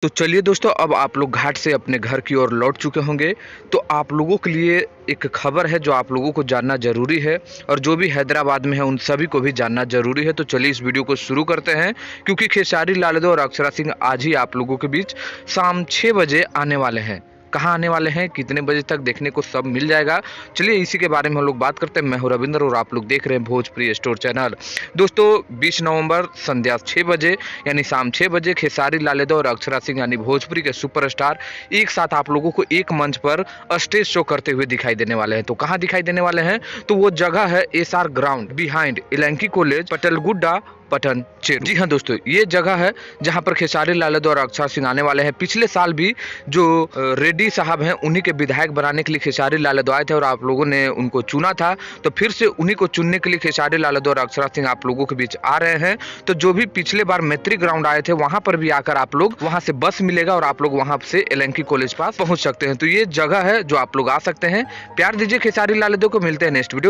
तो चलिए दोस्तों, अब आप लोग घाट से अपने घर की ओर लौट चुके होंगे। तो आप लोगों के लिए एक खबर है जो आप लोगों को जानना ज़रूरी है, और जो भी हैदराबाद में है उन सभी को भी जानना ज़रूरी है। तो चलिए इस वीडियो को शुरू करते हैं, क्योंकि खेसारी लाल यादव और अक्षरा सिंह आज ही आप लोगों के बीच शाम 6 बजे आने वाले हैं। कहाँ आने वाले हैं, कितने बजे तक, देखने को सब मिल जाएगा। चलिए इसी के बारे में हम लोग बात करते हैं। मैं हूं रविंद्र और आप लोग देख रहे हैं भोजपुरी स्टोर चैनल। दोस्तों 20 नवंबर संध्या 6 बजे यानी शाम 6 बजे खेसारी लाल यादव और अक्षरा सिंह यानी भोजपुरी के सुपरस्टार एक साथ आप लोगों को एक मंच पर स्टेज शो करते हुए दिखाई देने वाले हैं। तो कहाँ दिखाई देने वाले हैं, तो वो जगह है SR ground behind Ellenki college, Patelguda, Patancheru. जी हाँ दोस्तों, ये जगह है जहां पर खेसारी लाल यादव और अक्षरा सिंह आने वाले हैं। पिछले साल भी जो रेड्डी साहब हैं उन्हीं के विधायक बनाने के लिए खेसारी लाल यादव आए थे और आप लोगों ने उनको चुना था। तो फिर से उन्हीं को चुनने के लिए खेसारी लाल यादव और अक्षरा सिंह आप लोगों के बीच आ रहे हैं। तो जो भी पिछले बार मैत्री ग्राउंड आए थे वहां पर भी आकर आप लोग, वहां से बस मिलेगा और आप लोग वहां से एलएनकी कॉलेज पास पहुंच सकते हैं। तो ये जगह है जो आप लोग आ सकते हैं। प्यार दीजिए खेसारी लाल यादव को। मिलते हैं नेक्स्ट वीडियो।